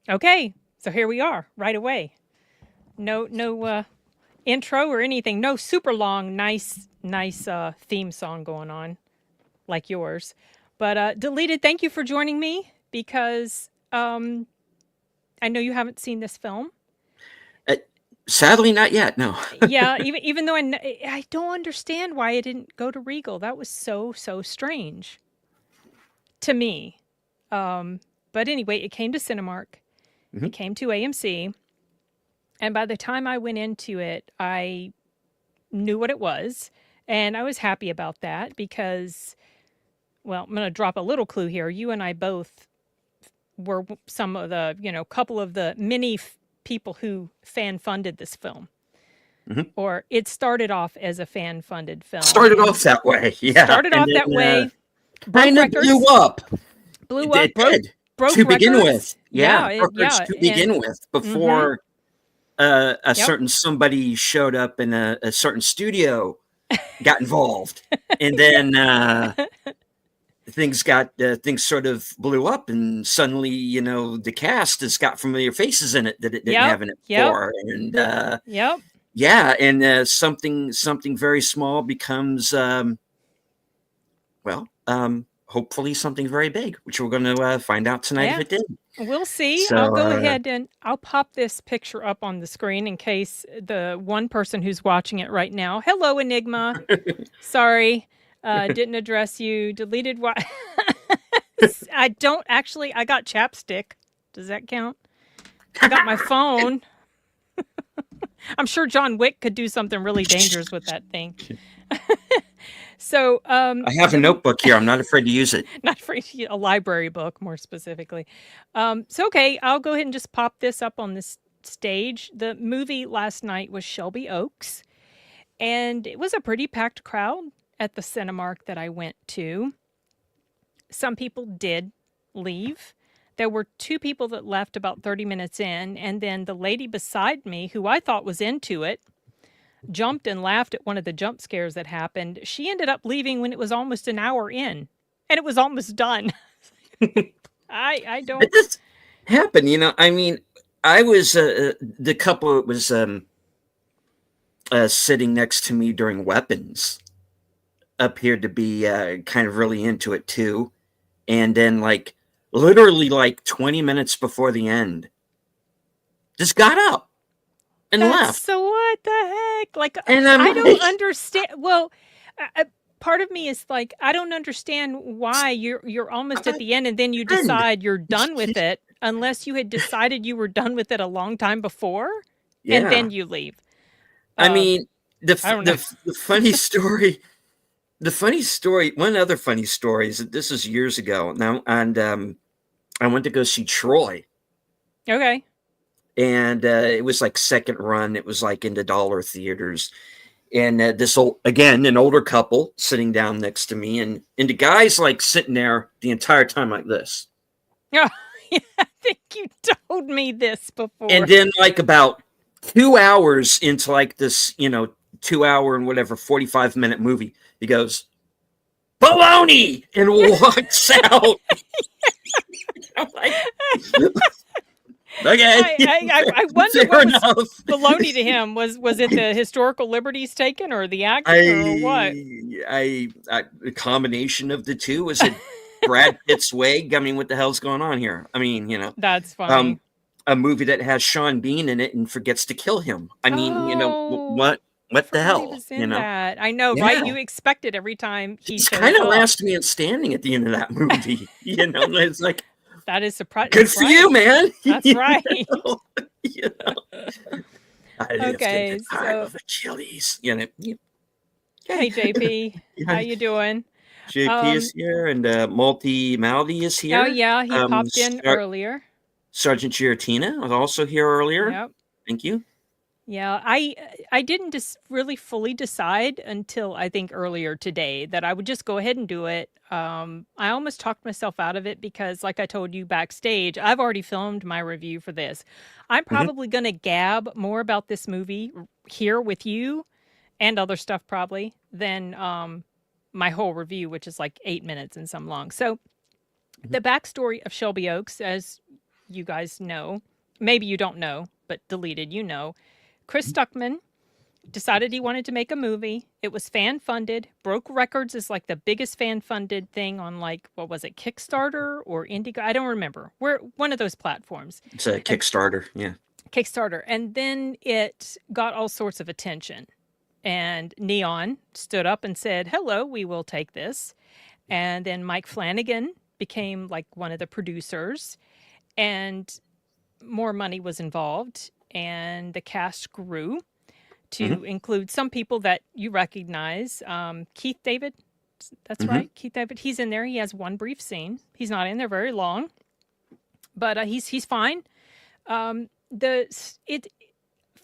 Okay, so here we are right away. No intro or anything. No super long, nice theme song going on like yours. But Deleted, thank you for joining me because I know you haven't seen this film. Uh, Sadly, not yet. No. Yeah, even though I don't understand why it didn't go to Regal. That was so strange to me. But anyway, it came to Cinemark. Mhm. It came to AMC. And by the time I went into it, I knew what it was. And I was happy about that because, well, I'm going to drop a little clue here. You and I both were some of the, couple of the many people who fan funded this film. Mhm. Or it started off as a fan funded film Started and off that way, yeah, started and off that then way, broke kind of blew records, up. blew It up, broke did broke to begin records. with. Yeah, records Yeah, to and begin with mm-hmm. before a Yep. certain somebody showed up in a certain studio, got involved, and then things sort of blew up, and suddenly the cast has got familiar faces in it that it didn't Yep. have in it Yep. before, and Yep. yeah, and something very small becomes hopefully something very big, which we're going to find out tonight if Yeah. it did. We'll see. I'll So, go ahead and I'll pop this picture up on the screen in case the one person who's watching it right now. Hello, Enigma. Sorry, didn't address you. Deleted what? I don't actually. I got chapstick. Does that count? I got my phone. I'm sure John Wick could do something really dangerous with that thing. So, I have a notebook here. I'm not afraid to use it. not for a library book, more specifically. So, okay, I'll go ahead and just pop this up on this stage. The movie last night was Shelby Oaks, and it was a pretty packed crowd at the Cinemark that I went to. Some people did leave. There were two people that left about 30 minutes in, and then the lady beside me, who I thought was into it, jumped and laughed at one of the jump scares that happened. She ended up leaving when it was almost an hour in, and it was almost done. I don't. It just happened, I mean, I was the couple that was sitting next to me during Weapons appeared to be kind of really into it too, and then literally 20 minutes before the end, just got up and That's left. so what the heck? Like And I'm I don't like, understand. Well, part of me is like I don't understand why you're almost at the end and then you friend. decide you're done with it unless you had decided you were done with it a long time before and Yeah. then you leave. I Uh, mean, I don't know. the funny story, one other funny story is that this is years ago now, and I went to go see Troy, Okay. and it was like second run. It was like into dollar theaters, and this an older couple sitting down next to me, and the guy's like sitting there the entire time like this, Oh, yeah, I think you told me this and before. then about 2 hours into this 2 hour and whatever 45-minute movie, he goes, baloney, and walks out. I'm like, okay, I wonder fair what was enough. baloney to him. Was it the historical liberties taken or the acting or what? A combination of the two. Was it Brad Pitt's wig? I mean, what the hell's going on here? I mean, That's funny. um, a movie that has Sean Bean in it and forgets to kill him. I mean, Oh, I what the forgot he hell? was in that. I know, right? Yeah. You expect it every time he He's kind shows of up. last man standing at the end of that movie. It's like, That is surprising. good That's for you, right. man. That's right. You know? I live to Okay, the time so of Achilles. hey Okay. JP, how Yeah, you doing? JP is Um, here, and Multi Maldi is oh here. yeah, he popped in earlier. Sergeant Giratina was also here earlier. Yep. Thank you. Yeah, I didn't really fully decide until I think earlier today that I would just go ahead and do it. I almost talked myself out of it because, like I told you backstage, I've already filmed my review for this. I'm Hmm. probably going to gab more about this movie here with you and other stuff probably than my whole review, which is like 8 minutes and some long. So Hmm. the backstory of Shelby Oaks, as you guys know. Maybe you don't know, but deleted, you know. Chris Stuckman decided he wanted to make a movie. It was fan funded. Broke records is like the biggest fan funded thing on, like, what was it, Kickstarter or Indigo? I don't remember. We're one of those platforms. It's a And Kickstarter. Yeah. Kickstarter. And then it got all sorts of attention. And Neon stood up and said, "Hello, we will take this." And then Mike Flanagan became like one of the producers, and more money was involved, and the cast grew Mm-hmm. to include some people that you recognize. Keith David, that's Mm-hmm. right, Keith David. He's in there. He has one brief scene. He's not in there very long, but he's fine. The it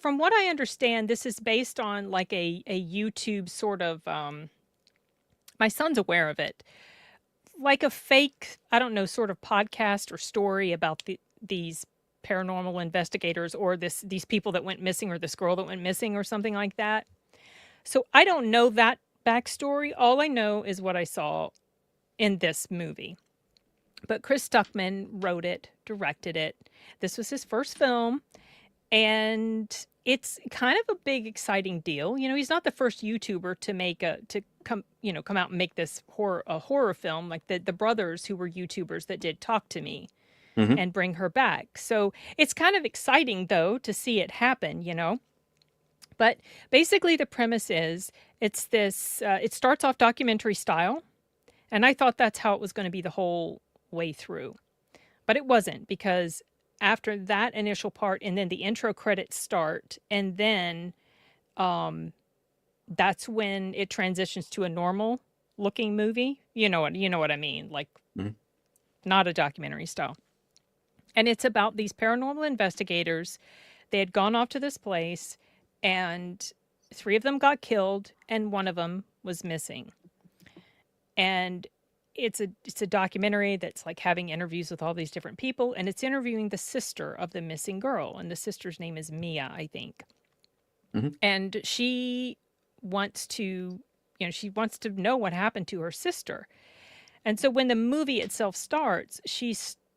From what I understand, this is based on like a YouTube sort of. My son's aware of it, like a fake, I don't know, sort of podcast or story about these paranormal investigators, or these people that went missing, or this girl that went missing, or something like that. So I don't know that backstory. All I know is what I saw in this movie. But Chris Stuckman wrote it, directed it. This was his first film, and it's kind of a big, exciting deal. You know, he's not the first YouTuber to come out and make this horror film, like the brothers who were YouTubers that did Talk to Me Mm-hmm. and Bring Her Back. So it's kind of exciting, though, to see it happen, you know. But basically, the premise is it's this. It starts off documentary style, and I thought that's how it was going to be the whole way through, but it wasn't, because after that initial part, and then the intro credits start, and then that's when it transitions to a normal looking movie. You know what I mean, like Mm-hmm. not a documentary style. And it's about these paranormal investigators. They had gone off to this place, and three of them got killed, and one of them was missing. And it's a documentary that's like having interviews with all these different people, and it's interviewing the sister of the missing girl, and the sister's name is Mia, I think. Mm-hmm. And she wants to, she wants to know what happened to her sister. And so when the movie itself starts,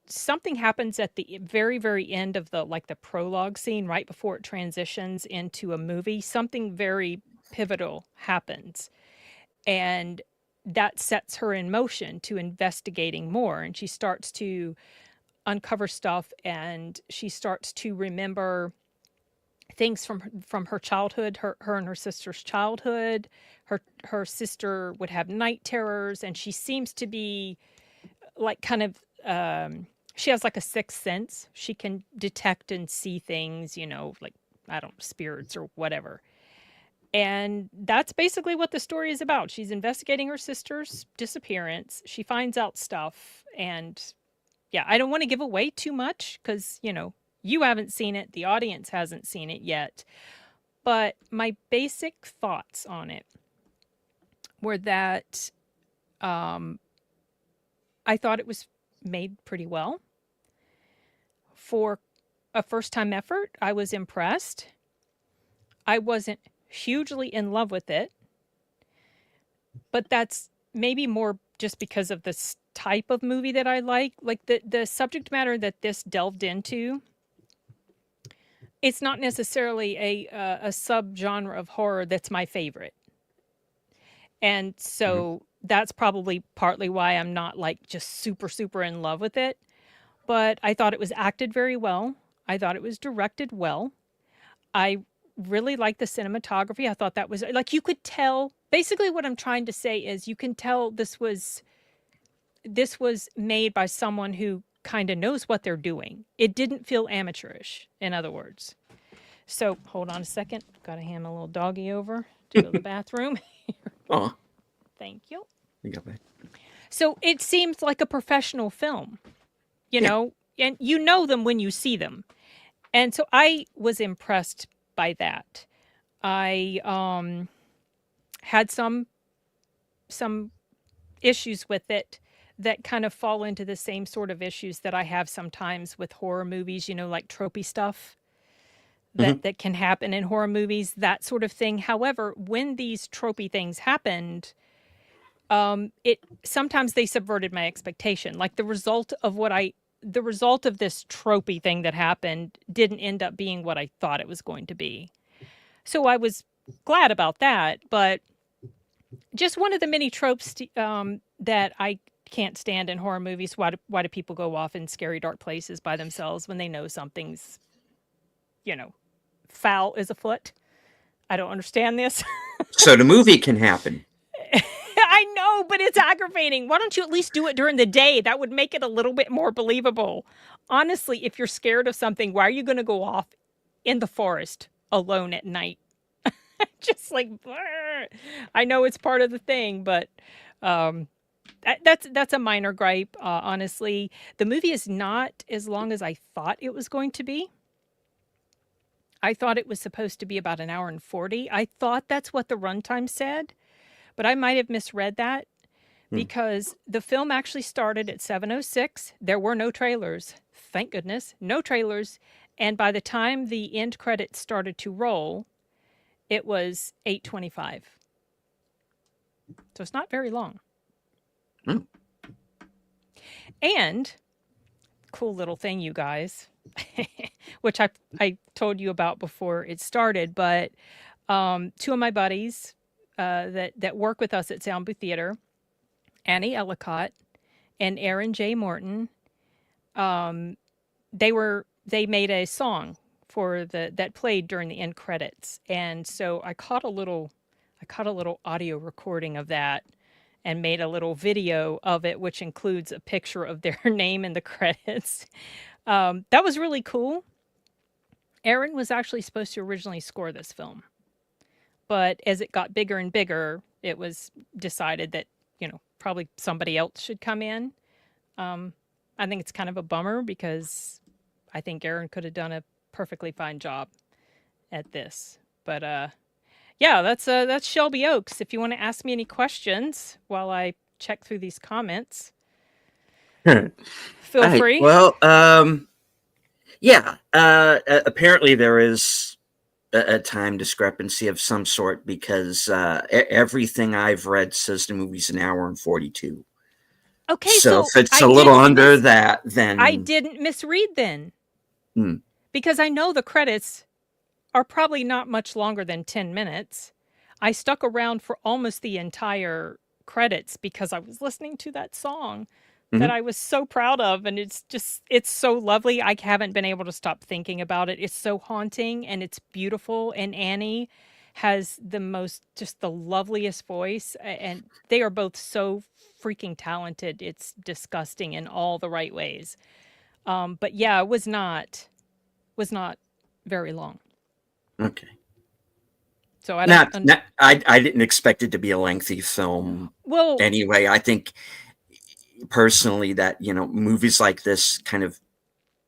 something happens at the very, very end of the prologue scene, right before it transitions into a movie. Something very pivotal happens, and that sets her in motion to investigating more. And she starts to uncover stuff, and she starts to remember things from her childhood, her and her sister's childhood. Her sister would have night terrors, and she seems to be like kind of she has like a sixth sense. She can detect and see things, like, I don't know, spirits or whatever. And that's basically what the story is about. She's investigating her sister's disappearance. She finds out stuff. And yeah, I don't want to give away too much because, you haven't seen it. The audience hasn't seen it yet. But my basic thoughts on it were that I thought it was made pretty well. For a first time effort, I was impressed. I wasn't hugely in love with it, but that's maybe more just because of this type of movie that I like. Like the subject matter that this delved into, it's not necessarily a subgenre of horror that's my favorite. And so that's probably partly why I'm not like just super, super in love with it. But I thought it was acted very well. I thought it was directed well. I really liked the cinematography. I thought that was like, you could tell, basically what I'm trying to say is you can tell this was made by someone who kind of knows what they're doing. It didn't feel amateurish, in other words. So hold on a second. Got to hand my little doggy over to go to the bathroom. Oh, Thank you. you got that. So it seems like a professional film, Yeah. and you know them when you see them. And so I was impressed by that. I had some issues with it that kind of fall into the same sort of issues that I have sometimes with horror movies, like tropey stuff Mm-hmm. that can happen in horror movies, that sort of thing. However, when these tropey things happened, it sometimes they subverted my expectation. Like the result of the result of this tropey thing that happened didn't end up being what I thought it was going to be. So I was glad about that, but just one of the many tropes that I can't stand in horror movies. Why do people go off in scary dark places by themselves when they know something's, you know, foul is afoot? I don't understand this. So the movie can happen. I know, but it's aggravating. Why don't you at least do it during the day? That would make it a little bit more believable. Honestly, if you're scared of something, why are you going to go off in the forest alone at night? Just like, brr. I know it's part of the thing, but um, that's a minor gripe. Honestly, the movie is not as long as I thought it was going to be. I thought it was supposed to be about an hour and 40. I thought that's what the runtime said, but I might have misread that because the film actually started at 7:06. There were no trailers. Thank goodness, no trailers. And by the time the end credits started to roll, it was 8:25. So it's not very long. Hmm. And cool little thing, you guys, which I told you about before it started, but two of my buddies that work with us at Sound Booth Theater, Annie Ellicott and Aaron J. Morton, they made a song for that played during the end credits, and so I caught a little audio recording of that and made a little video of it, which includes a picture of their name in the credits. That was really cool. Aaron was actually supposed to originally score this film, but as it got bigger and bigger, it was decided that, probably somebody else should come in. I think it's kind of a bummer because I think Aaron could have done a perfectly fine job at this. But yeah, that's Shelby Oaks. If you want to ask me any questions while I check through these comments, feel Right. free. Well, yeah. Apparently there is a time discrepancy of some sort because everything I've read says the movie's an hour and 42. Okay, So so if it's a little under that, then I didn't misread then. Because I know the credits are probably not much longer than 10 minutes. I stuck around for almost the entire credits because I was listening to that song that I was so proud of, and it's so lovely. I haven't been able to stop thinking about it. It's so haunting and it's beautiful, and Annie has just the loveliest voice, and they are both so freaking talented. It's disgusting in all the right ways. But yeah, it was not very long. Okay. So I don't. I didn't expect it to be a lengthy film. Well, anyway, I think personally that movies like this kind of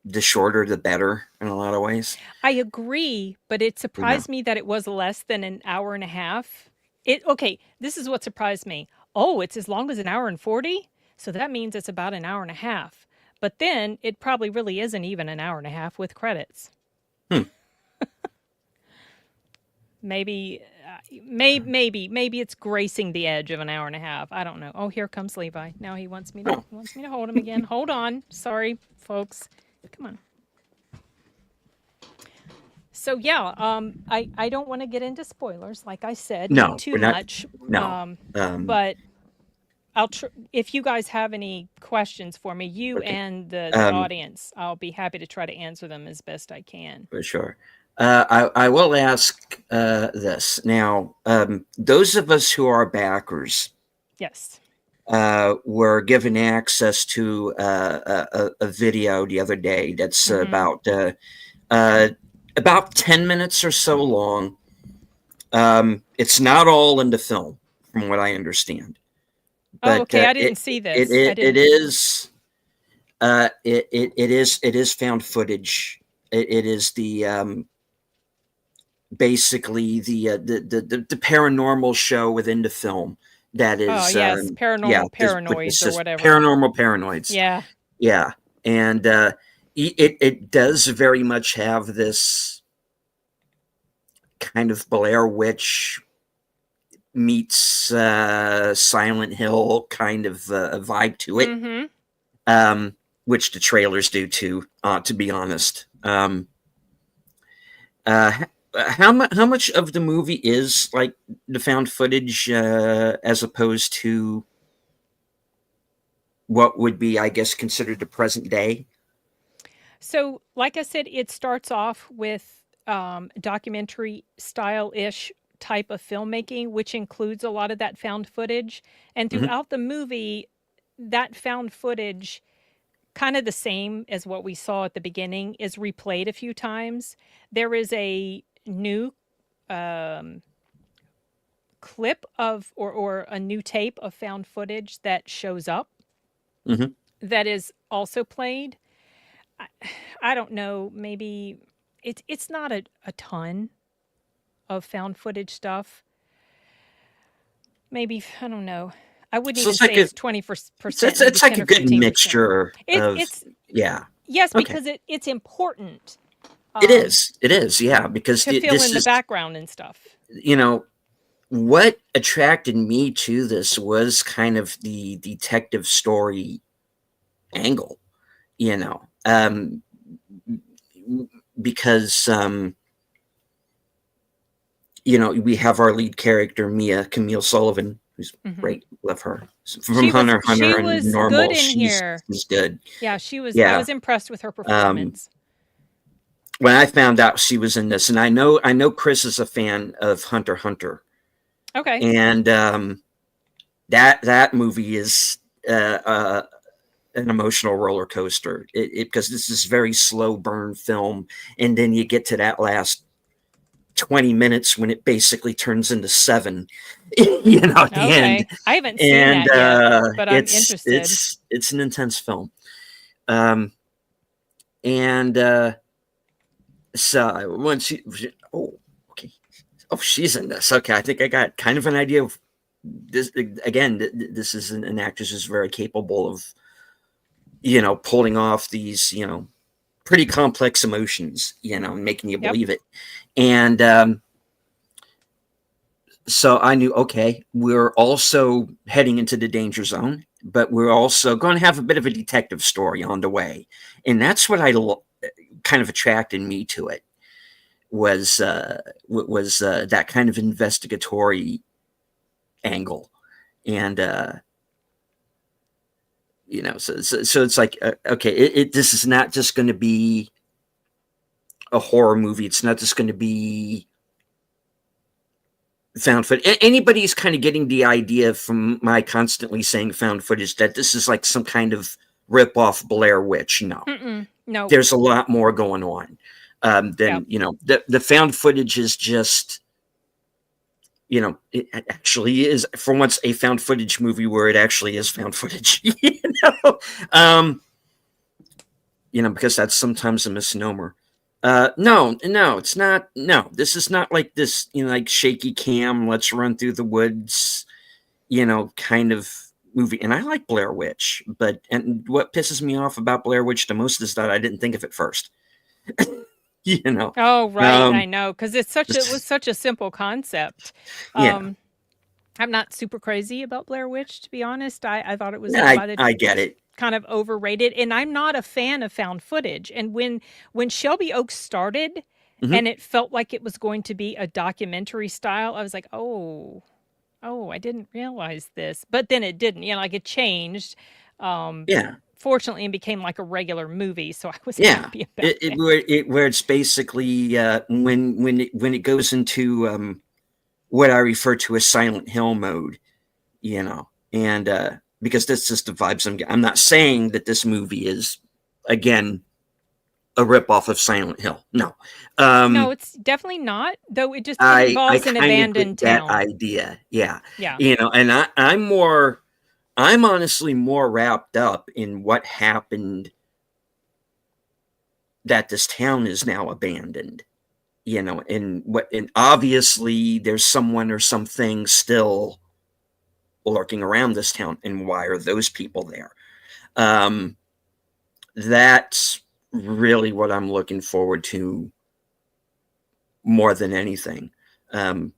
the shorter the better in a lot of ways. I agree, but it surprised me that it was less than an hour and a half. This is what surprised me. Oh, it's as long as an hour and 40? So that means it's about an hour and a half. But then it probably really isn't even an hour and a half with credits. Maybe it's gracing the edge of an hour and a half. I don't know. Oh, here comes Levi. Now he wants me to hold him again. Hold on. Sorry, folks. Come on. So yeah, I don't want to get into spoilers, like I said, too much. No. But if you guys have any questions for me, and the audience, I'll be happy to try to answer them as best I can. For sure. I will ask this now. Those of us who are backers, yes, were given access to a video the other day that's about 10 minutes or so long. It's not all in the film, from what I understand. But, okay. I didn't see this. It is found footage. It is the basically the paranormal show within the film that is paranormal paranoids or whatever. Paranormal paranoids. Yeah, and it does very much have this kind of Blair Witch meets Silent Hill kind of vibe to it. which the trailers do too. To be honest, uh, how much of the movie is like the found footage, as opposed to what would be, I guess, considered the present day? So, like I said, it starts off with documentary style ish type of filmmaking, which includes a lot of that found footage. And Hmm. throughout the movie, that found footage, kind of the same as what we saw at the beginning, is replayed a few times. There is a new um, clip of, or a new tape of found footage that shows up Hmm. that is also played. I, I don't know, maybe it's not a ton of found footage stuff. Maybe, I don't know. I wouldn't So even it's like say a it's 20%, it's, maybe it's like 10 a or good 15%. mixture of, It's yeah. yes, Okay. because it's important It is. It is. Yeah, because to fill this in the is, background and stuff. you know, what attracted me to this was kind of the detective story angle, you know, because, we have our lead character, Mia Camille Sullivan, who's Hmm. great. Love her. From Hunter x She Hunter and was good Normal. in here. She's good. Yeah, she was. I Yeah. was impressed with her Um, performance. when I found out she was in this, and I know Chris is a fan of Hunter x Hunter, Okay. and that movie is, an emotional roller coaster. Because this is very slow burn film, and then you get to that last 20 minutes when it basically turns into seven, at the end, Okay. I haven't seen and that yet, but I'm it's interested. it's an intense film. And so when oh, okay, oh, she's in this. Okay, I think I got kind of an idea of this. Again, this is an actress who's very capable of, pulling off these, pretty complex emotions, making you Yep. believe it. And so I knew, okay, we're also heading into the danger zone, but we're also going to have a bit of a detective story on the way. And that's what kind of attracted me to it, was that kind of investigatory angle. And so it's like, okay, this is not just going to be a horror movie. It's not just going to be found footage. Anybody's kind of getting the idea from my constantly saying found footage that this is like some kind of rip off Blair Witch. No, Mm-mm. No. there's a lot more going on. Yep. Than, the found footage is just, it actually is, for once, a found footage movie where it actually is found footage. know, um, because that's sometimes a misnomer. No, it's not. No, this is not like this, like shaky cam, let's run through the woods, kind of movie. And I like Blair Witch, and what pisses me off about Blair Witch the most is that I didn't think of it first. you know, Oh, right. I um, know, because it was such a simple concept. yeah, Um, I'm not super crazy about Blair Witch, to be honest. I thought it was I get it. kind of overrated, and I'm not a fan of found footage. And when Shelby Oaks started, Hmm. and it felt like it was going to be a documentary style, I was like, oh, I didn't realize this. But then it didn't. Like it changed. Um, Yeah, Fortunately, and became like a regular movie, so I was yeah. happy about that. Where it's basically, when it goes into, what I refer to as Silent Hill mode, and because that's just the vibes I'm getting. I'm not saying that this movie is, again, a ripoff of Silent Hill. No, No, um, it's definitely not, though it I involves an kind of abandoned get that town. idea. Yeah, Yeah. and I'm honestly more wrapped up in what happened, that this town is now abandoned. And obviously there's someone or something still lurking around this town, and why are those people there? Um, that's really what I'm looking forward to more than anything. Um,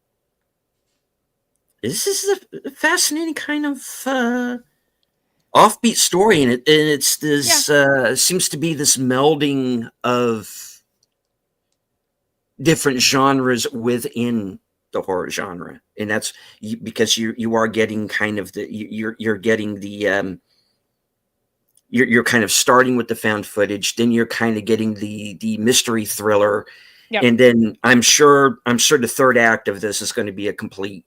this is a fascinating kind of offbeat story, and it's Yeah. this seems to be this melding of different genres within the horror genre, and that's because you are getting kind of you're getting the you're kind of starting with the found footage, then you're kind of getting the mystery thriller, Yep. and then I'm sure the third act of this is going to be a complete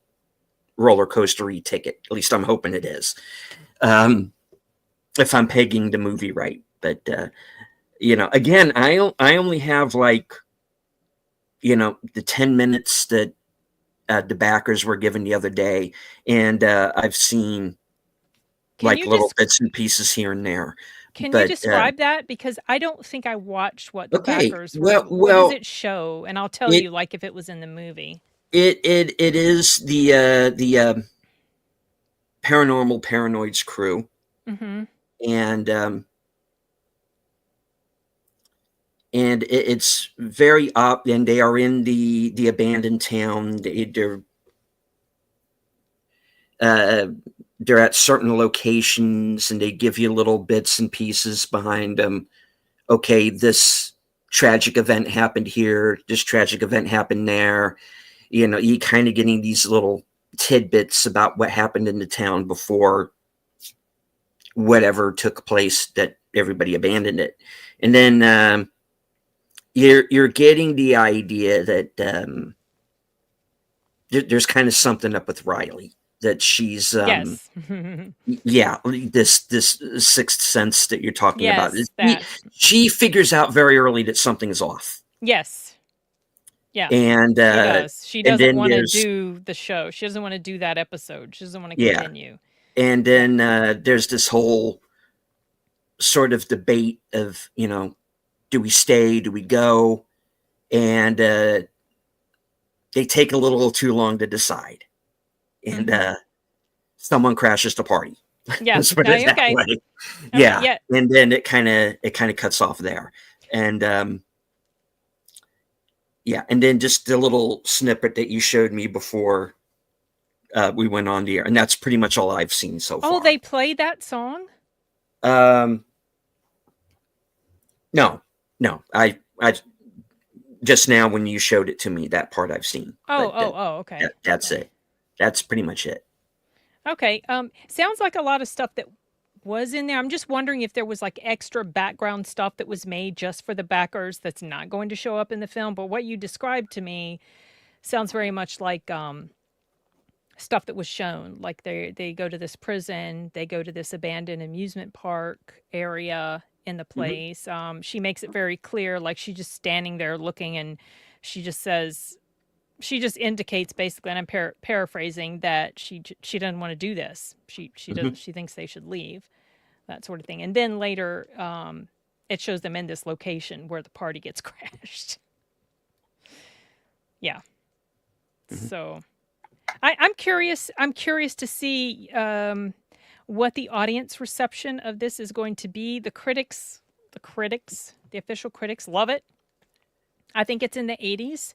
roller coaster ticket. At least I'm hoping it is. If I'm pegging the movie right. But again, I only have like the 10 minutes that the backers were given the other day, and I've seen Can like you little just bits and pieces here and there. can you But describe that? Because I don't think I watched what the okay, backers were. well, What does well, it show? And I'll tell it you, like, if it was in the movie. it is the paranormal paranoids crew, Mm-hmm. and it's very up, and they are in the abandoned town. Uh, they're at certain locations, and they give you little bits and pieces behind them. Okay, this tragic event happened here. This tragic event happened there. You kind of getting these little tidbits about what happened in the town before whatever took place that everybody abandoned it, and then you're getting the idea that there's kind of something up with Riley, that she's Yes. yeah, this sixth sense that you're talking about. Yes, She, that. she figures out very early that something is off, Yes. Yeah. and She does. She doesn't then want to there's do the show. She doesn't want to do that episode. She doesn't want to yeah, continue. and Yeah. then there's this whole sort of debate of do we stay, do we go, and they take a little too long to decide, and Mm-hmm. someone crashes the party. Yeah. Let's put it that Okay. way. Okay. Yeah, Yeah. and then it kind of cuts off there, and yeah, and then just the little snippet that you showed me before we went on the air, and that's pretty much all I've seen so Oh, far. they played that song? Um, no, no, I just now when you showed it to me, that part I've seen, Oh, but oh, oh, okay. that's Okay. it. That's pretty much it. Okay. Sounds like a lot of stuff that was in there. I'm just wondering if there was like extra background stuff that was made just for the backers that's not going to show up in the film. But what you described to me sounds very much like stuff that was shown. Like they go to this prison, they go to this abandoned amusement park area in the Hmm. place. She makes it very clear, like she's just standing there looking, and she just says, she just indicates basically, and I'm paraphrasing, that she doesn't want to do this. Hmm. She thinks they should leave, that sort of thing. And then later, it shows them in this location where the party gets crashed. Yeah. Hmm. So I'm curious. I'm curious to see what the audience reception of this is going to be. The official critics love it. I think it's in the 80s.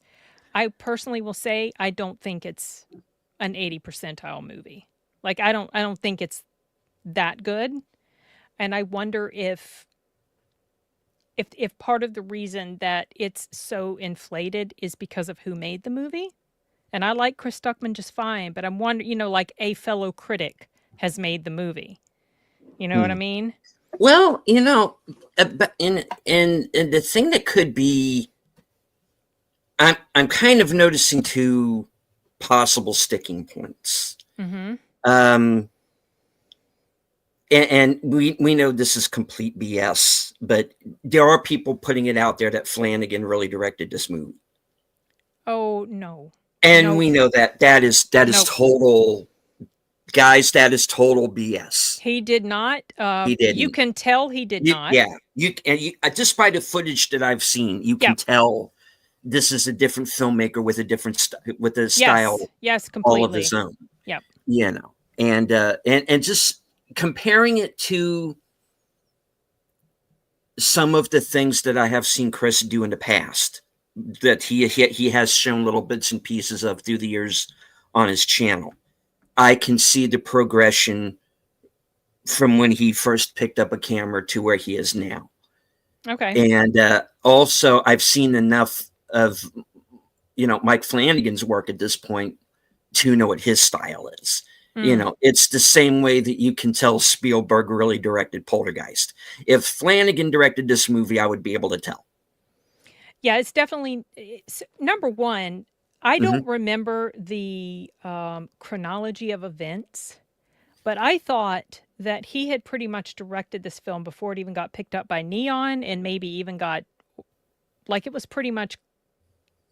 I personally will say I don't think it's an 80 percentile movie. Like I don't think it's that good. And I wonder if part of the reason that it's so inflated is because of who made the movie. And I like Chris Stuckman just fine, but I'm wondering, like a fellow critic has made the movie. You know what I Hmm. mean? Well, but in the thing that could be, I'm kind of noticing two possible sticking points. Mm-hmm. Um, and we know this is complete BS, but there are people putting it out there that Flanagan really directed this movie, Oh no. and Nope. we know that is Nope. total, guys. That is total BS. He did not. He You didn't. can tell he did not. Yeah, just by the footage that I've seen, you can Yep. tell this is a different filmmaker with with a Yes. style Yes, all of his completely. own. Yep. And just comparing it to some of the things that I have seen Chris do in the past, that he has shown little bits and pieces of through the years on his channel. I can see the progression from when he first picked up a camera to where he is now. Okay. And also, I've seen enough of Mike Flanagan's work at this point to know what his style is. Mm. It's the same way that you can tell Spielberg really directed Poltergeist. If Flanagan directed this movie, I would be able to tell. Yeah, it's definitely number one. I Mm-hmm. don't remember the chronology of events, but I thought that he had pretty much directed this film before it even got picked up by Neon, and maybe even got, like, it was pretty much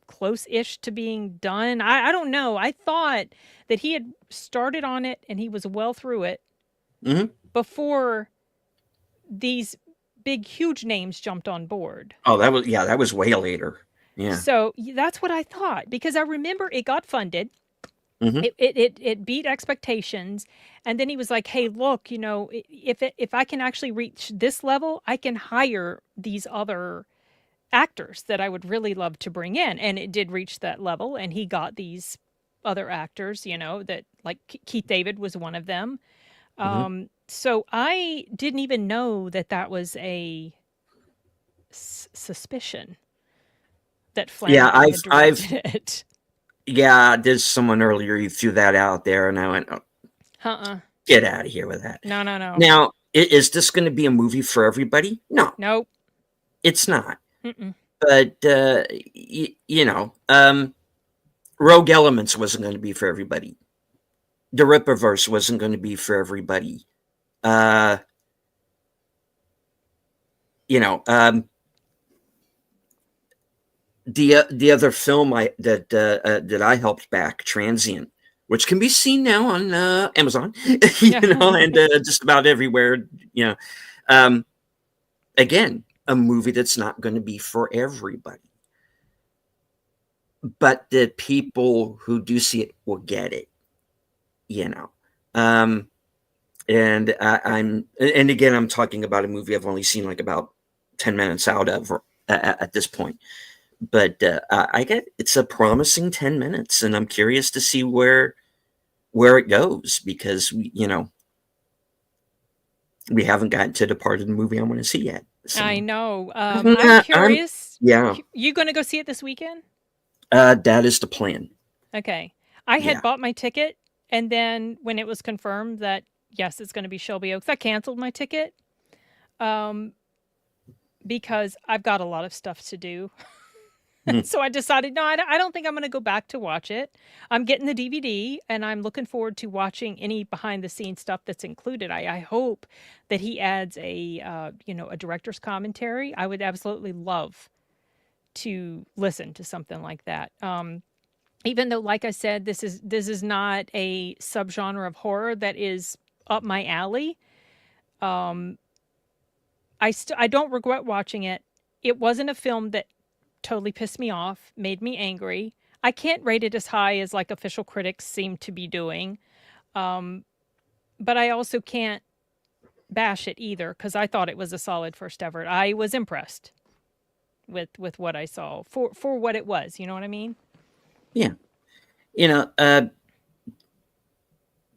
close-ish to being done. I don't know. I thought that he had started on it and he was well through it Mm-hmm. before these big, huge names jumped on board. Oh, that was way later. Yeah. So that's what I thought, because I remember it got funded. Mm-hmm. It beat expectations, and then he was like, "Hey, look, if I can actually reach this level, I can hire these other actors that I would really love to bring in." And it did reach that level, and he got these other actors, that, like, Keith David was one of them. Mm-hmm. So I didn't even know that that was a suspicion that Yeah, Flanagan had I've directed it. yeah. There's someone earlier who threw that out there, and I went, oh, Uh-uh. get out of here with that. No, no, no. Now, is this going to be a movie for everybody? No, Nope. it's not. Mm-mm. But Rogue Elements wasn't going to be for everybody. The Ripperverse wasn't going to be for everybody. Uh, you know, the other film that I helped back, Transient, which can be seen now on Amazon, Yeah. and just about everywhere. Again, a movie that's not going to be for everybody, but the people who do see it will get it. You know, um, and again, I'm talking about a movie I've only seen like about 10 minutes out of at this point. But I get it's a promising 10 minutes, and I'm curious to see where it goes, because we haven't gotten to the part of the movie I want to see yet. So I know. I'm I'm curious. yeah, You going to go see it this weekend? that is the plan. Okay. I had Yeah. bought my ticket, and then when it was confirmed that yes, it's going to be Shelby Oaks, I canceled my ticket. Um, because I've got a lot of stuff to do. So I decided, no, I don't think I'm going to go back to watch it. I'm getting the DVD, and I'm looking forward to watching any behind the scenes stuff that's included. I hope that he adds a director's commentary. I would absolutely love to listen to something like that. Even though, like I said, this is not a subgenre of horror that is up my alley. Um, I don't regret watching it. It wasn't a film that totally pissed me off, made me angry. I can't rate it as high as, like, official critics seem to be doing. Um, but I also can't bash it either, because I thought it was a solid first effort. I was impressed with what I saw for what it was. You know what I mean? Yeah.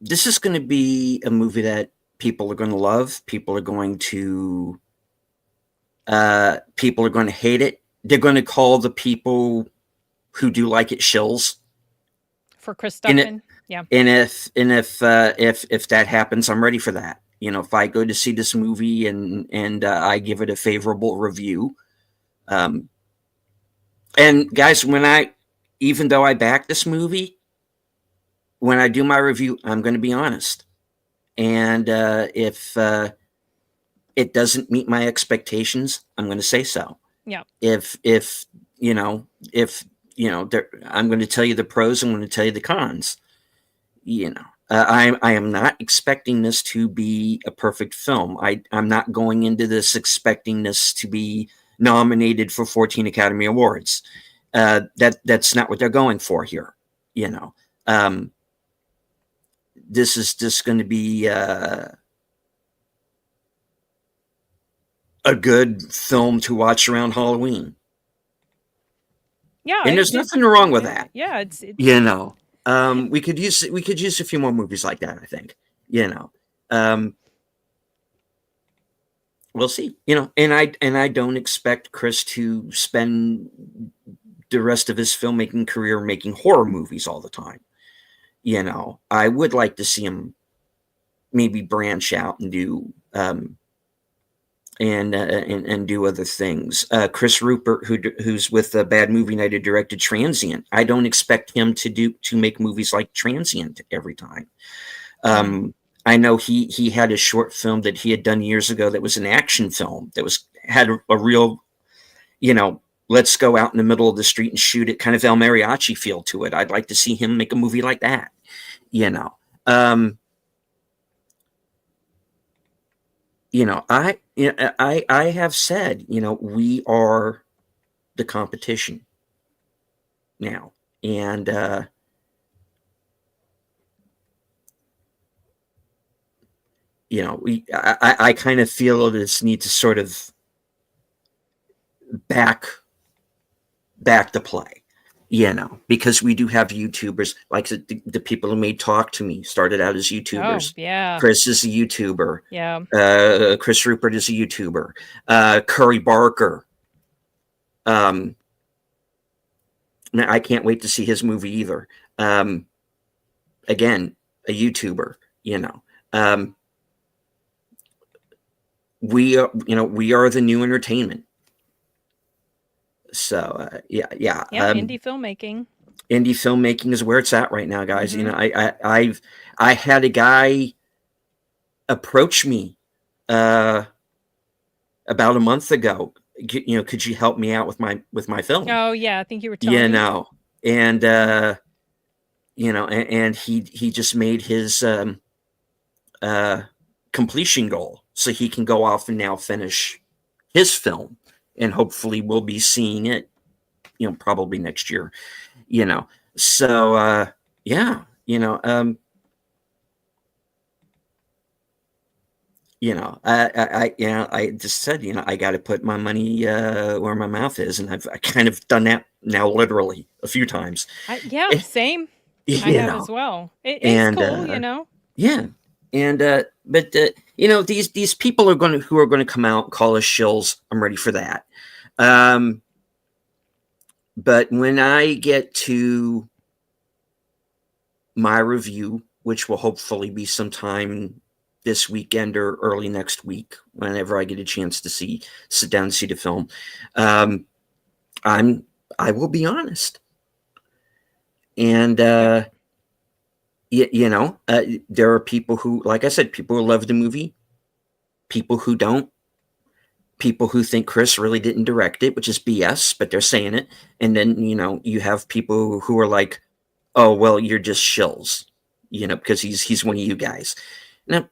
This is going to be a movie that people are going to love. People are going to hate it. They're going to call the people who do like it shills. For Chris And Stuckman, yeah. if that happens, I'm ready for that. If I go to see this movie and I give it a favorable review, and guys, even though I back this movie, when I do my review, I'm going to be honest. And if it doesn't meet my expectations, I'm going to say so. Yeah. If I'm going to tell you the pros, I'm going to tell you the cons. I am not expecting this to be a perfect film. I'm not going into this expecting this to be nominated for 14 Academy Awards. That's not what they're going for here. This is just going to be a good film to watch around Halloween. Yeah. And there's nothing wrong with that. Yeah. We could use a few more movies like that, I think. we'll see. And I don't expect Chris to spend the rest of his filmmaking career making horror movies all the time. I would like to see him maybe branch out and do and do other things. Chris Rupert, who's with Bad Movie Night, directed Transient. I don't expect him to make movies like Transient every time. Mm. I know he had a short film that he had done years ago that was an action film that had a real, let's go out in the middle of the street and shoot it, kind of El Mariachi feel to it. I'd like to see him make a movie like that. you know um I have said, we are the competition now. And I kind of feel this need to sort of back to play, because we do have YouTubers like the people who made Talk to Me started out as Oh, YouTubers. yeah. Chris is a YouTuber. Yeah. Chris Rupert is a YouTuber. Curry Barker. I can't wait to see his movie either. Again, a YouTuber. We are the new entertainment. So yeah. Yeah, indie filmmaking. Indie filmmaking is where it's at right now, guys. Mhm. I had a guy approach me about a month ago. Could you help me out with my film? Oh, yeah, I think you were telling me. And and he just made his completion goal, so he can go off and now finish his film, and hopefully we'll be seeing it, probably next year. So yeah. I just said, I got to put my money where my mouth is, and I kind of done that now, literally a few times. Yeah, same. I you have as know, well. It's and cool, yeah, and but these people who are going to come out and call us shills. I'm ready for that. But when I get to my review, which will hopefully be sometime this weekend or early next week, whenever I get a chance to sit down and see the film, I will be honest. And there are people who, like I said, people who love the movie, people who don't, people who think Chris really didn't direct it, which is BS, but they're saying it. And then you have people who are like, oh well, you're just shills, because he's one of you guys. Now,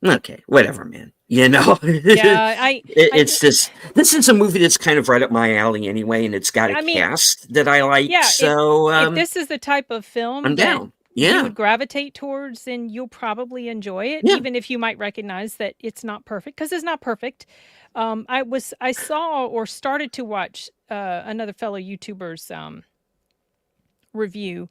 okay, whatever, man. Yeah, It's this is a movie that's kind of right up my alley anyway, and it's got a I mean, cast that I like. yeah, So if this is the type of film I'm that down. you Yeah, would gravitate towards, then you'll probably enjoy it, yeah. even if you might recognize that it's not perfect, because it's not perfect. I saw or started to watch another fellow YouTuber's review.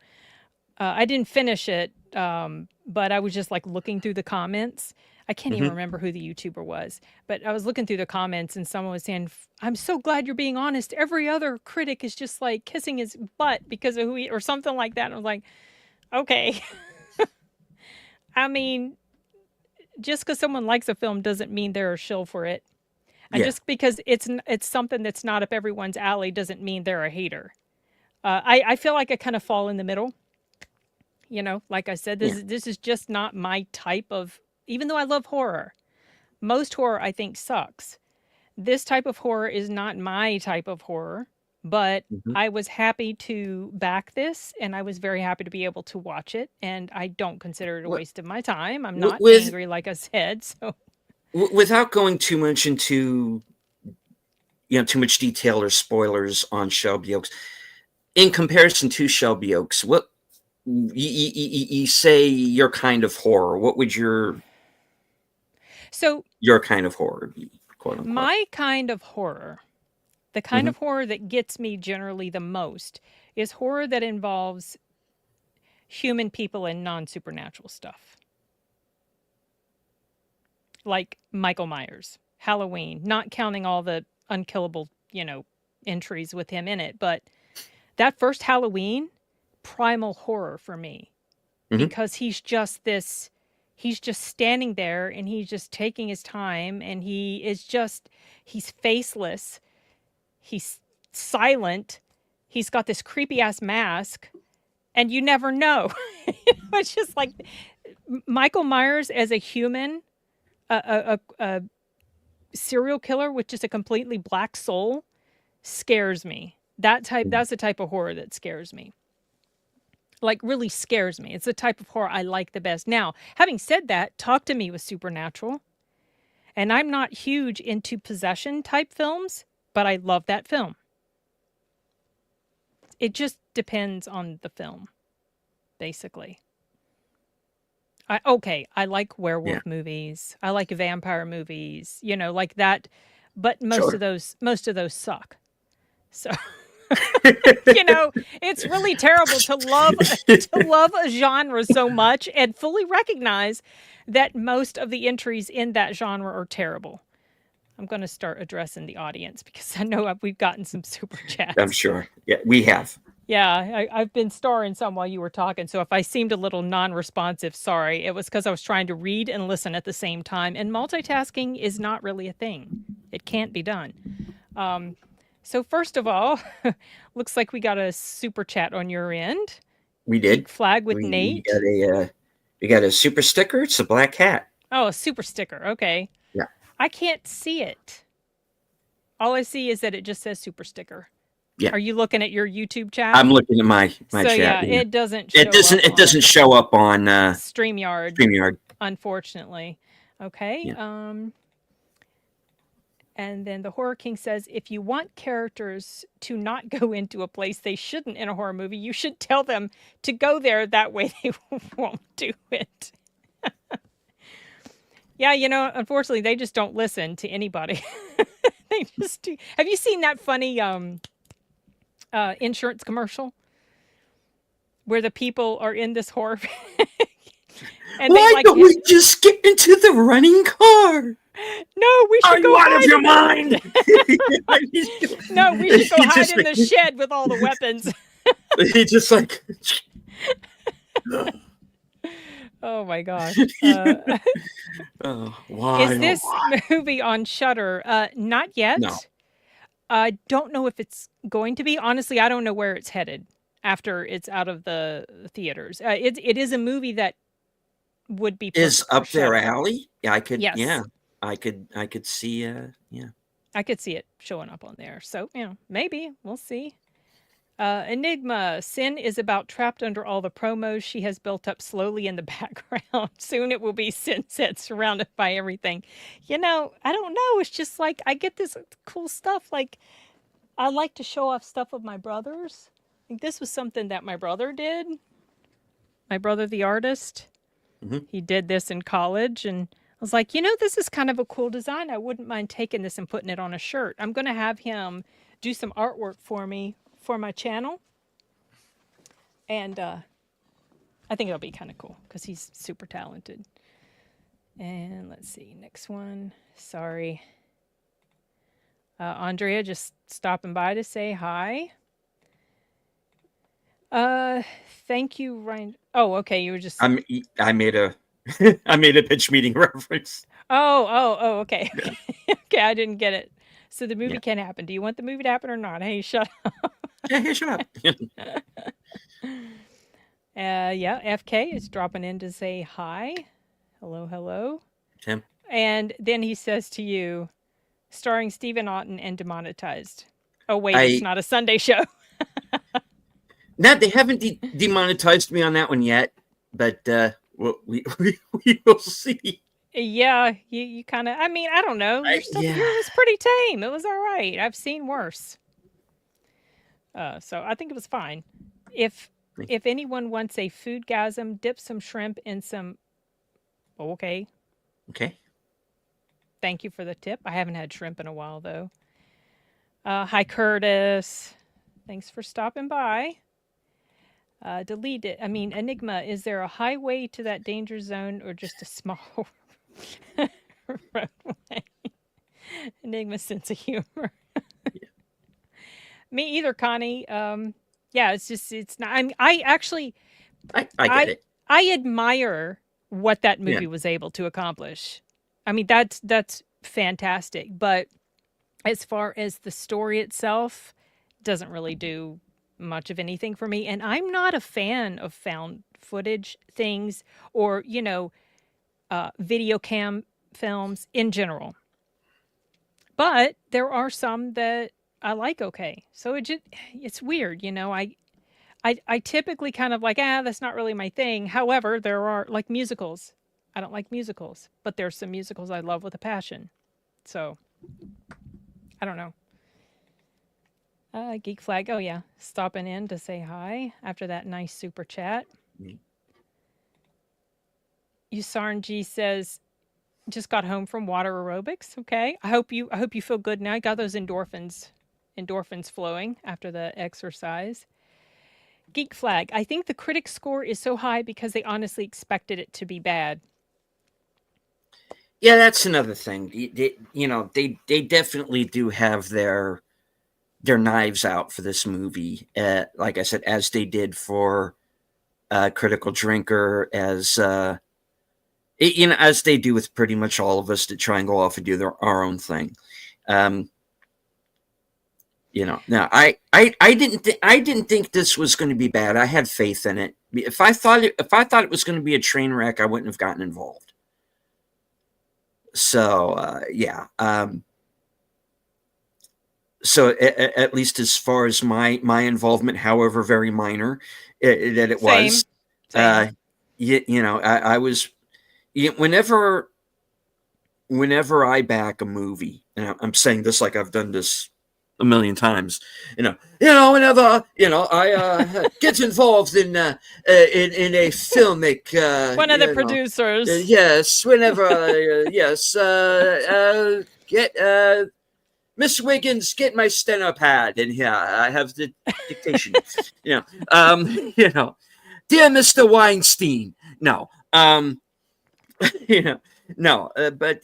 I didn't finish it, but I was just like looking through the comments. I can't even Mm-hmm. remember who the YouTuber was, but I was looking through the comments and someone was saying, I'm so glad you're being honest. Every other critic is just like kissing his butt because of who he, or something like that. And I was like, okay. I mean, just because someone likes a film doesn't mean they're a shill for it. And Yeah. just because it's something that's not up everyone's alley doesn't mean they're a hater. I feel like I kind of fall in the middle. Like I said, Yeah. this is just not my type of. Even though I love horror, most horror I think sucks. This type of horror is not my type of horror, but Mm-hmm. I was happy to back this, and I was very happy to be able to watch it, and I don't consider it a waste of my time. I'm not With angry, like I said. So without going too much into too much detail or spoilers on Shelby Oaks, in comparison to Shelby Oaks, what you say your kind of horror? What would so your kind of horror be, quote unquote? my kind of horror, the kind Mm-hmm. of horror that gets me generally the most, is horror that involves human people and non-supernatural stuff. like Michael Myers, Halloween, not counting all the unkillable, entries with him in it. But that first Halloween, primal horror for me, Hmm. because he's just standing there and he's just taking his time and he's faceless, he's silent, he's got this creepy ass mask, and you never know. It's just like Michael Myers as a human, a serial killer with just a completely black soul scares me. That's the type of horror that scares me. Like really scares me. It's the type of horror I like the best. Now, having said that, Talk to Me was supernatural. And I'm not huge into possession type films, but I love that film. It just depends on the film, basically. I like Yeah. werewolf movies. I like vampire movies, like that. But Sure. most of those suck. So it's really terrible to love a genre so much and fully recognize that most of the entries in that genre are terrible. I'm going to start addressing the audience because I know we've gotten some super I'm chats. sure. Yeah, we have. Yeah, I've been starring some while you were talking, so if I seemed a little non-responsive, sorry. It was because I was trying to read and listen at the same time, and multitasking is not really a thing. It can't be done. So first of all, looks like we got a super chat on your end. We Geek did. flag with We Nate. got a super sticker. It's a black cat. Oh, a super sticker. Okay. Yeah. I can't see it. All I see is that it just says super sticker. Yeah. Are you looking at your YouTube chat? I'm looking at my So chat. yeah, Yeah. it doesn't show It up doesn't on show up on StreamYard, StreamYard. unfortunately. Okay. Yeah. And then the Horror King says, if you want characters to not go into a place they shouldn't in a horror movie, you should tell them to go there. That way they won't do it. Yeah, unfortunately, they just don't listen to anybody. They just do. Have you seen that funny insurance commercial where the people are in this horror and Why they like don't we just get into the running car? No, we should Are go you out of hide your in mind? No, we should go hide in the shed with all the weapons. He's just like, Oh my gosh. why? Is this movie on Shudder? Not yet. No. I don't know if it's going to be. Honestly, I don't know where it's headed after it's out of the theaters. It is a movie that would be Is perfect for up their Shudder. alley? Yeah, I could. Yes. Yeah, I could see. Yeah. I could see it showing up on there. So, maybe. We'll see. Enigma. Sin is about trapped under all the promos she has built up slowly in the background. Soon it will be Sin set surrounded by everything. I don't know. It's just like I get this cool stuff. Like, I like to show off stuff of my brothers. Like, this was something that my brother did. My brother, the artist. Mm-hmm. He did this in college, and I was like, this is kind of a cool design. I wouldn't mind taking this and putting it on a shirt. I'm going to have him do some artwork for me for my channel. And I think it'll be kind of cool because he's super talented. And let's see, next one. Sorry. Andrea just stopping by to say hi. Thank you, Ryan. Oh, okay. You were just. I made a I made a pitch meeting reference. Oh, okay. Okay, I didn't get it. So the movie can happen. Do you want the movie to happen or not? Hey, shut up. Yeah, shut up. FK is dropping in to say hi. Hello. Tim. And then he says to you, starring Stephen Otten and demonetized. Oh, wait, it's not a Sunday show. They haven't demonetized me on that one yet, but we will see. Yeah, you kind of. I mean, I don't know. Your stuff here was pretty tame. It was all right. I've seen worse. So I think it was fine. If anyone wants a foodgasm, dip some shrimp in some. Okay. Thank you for the tip. I haven't had shrimp in a while though. Hi Curtis. Thanks for stopping by. Delete it. I mean, Enigma, is there a highway to that danger zone or just a small Roadway. Enigma's sense of humor. Me either, Connie. Yeah, it's just it's not. I actually I get I it. I admire what that Yeah. movie was able to accomplish. I mean, that's fantastic. But as far as the story itself, doesn't really do much of anything for me. And I'm not a fan of found footage things or video cam films in general. But there are some that I like. Okay, so it's weird, I typically kind of like, that's not really my thing. However, there are like musicals. I don't like musicals, but there's some musicals I love with a passion. So I don't know. Geek Flag. Oh yeah, stopping in to say hi after that nice super chat. Mm. Usarnji says just got home from water aerobics. Okay, I hope you feel good now. You got those endorphins flowing after the exercise. Geek Flag. I think the critic score is so high because they honestly expected it to be bad. Yeah, that's another thing. They definitely do have their knives out for this movie. Like I said, as they did for Critical Drinker, as they do with pretty much all of us to try and go off and do our own thing. Um, now I didn't think this was going to be bad. I had faith in it. If I thought it was going to be a train wreck, I wouldn't have gotten involved. So yeah. So at least as far as my involvement, however very minor that it Same, was, same. uh, I was whenever I back a movie, and I'm saying this like I've done this a million times, whenever I get involved in a filmic, One of the producers. yes, whenever yes, get Miss Wiggins, get my steno pad in here. I have the dictation. you know, you know, dear Mr. Weinstein. No, you know, no. But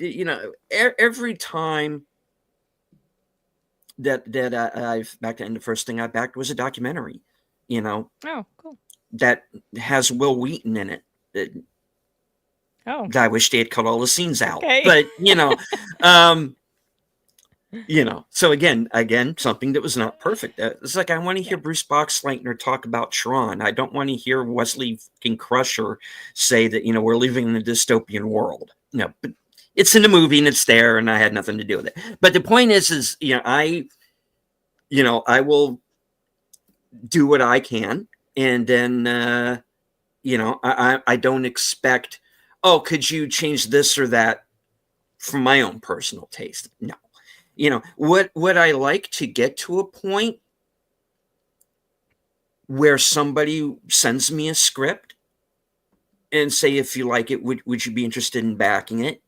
every time I've backed, and the first thing I backed was a documentary. You know, Oh, cool. that has Will Wheaton in it. Oh, I wish they had cut all the scenes out, okay. but so again, something that was not perfect. It's like I want to Yeah. hear Bruce Boxleitner talk about Tron. I don't want to hear Wesley Crusher say that we're living in a dystopian world. But it's in the movie and it's there, and I had nothing to do with it. But the point is I will do what I can, and then I don't expect. Oh, could you change this or that from my own personal taste? No. Would I like to get to a point where somebody sends me a script and say, if you like it, would you be interested in backing it?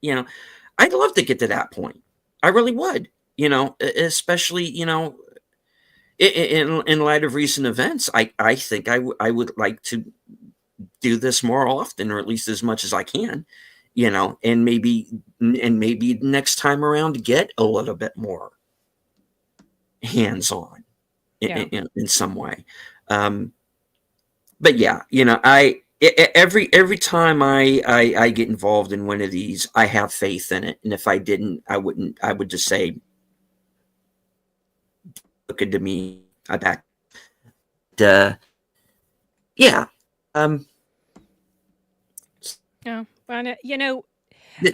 I'd love to get to that point. I really would. Especially in light of recent events. I think I would like to do this more often, or at least as much as I can. And maybe next time around get a little bit more hands on Yeah. in some way. But yeah, every time I get involved in one of these, I have faith in it, and if I didn't, I wouldn't. I would just say, "Look into me." I back. Yeah. Um. Yeah. Well,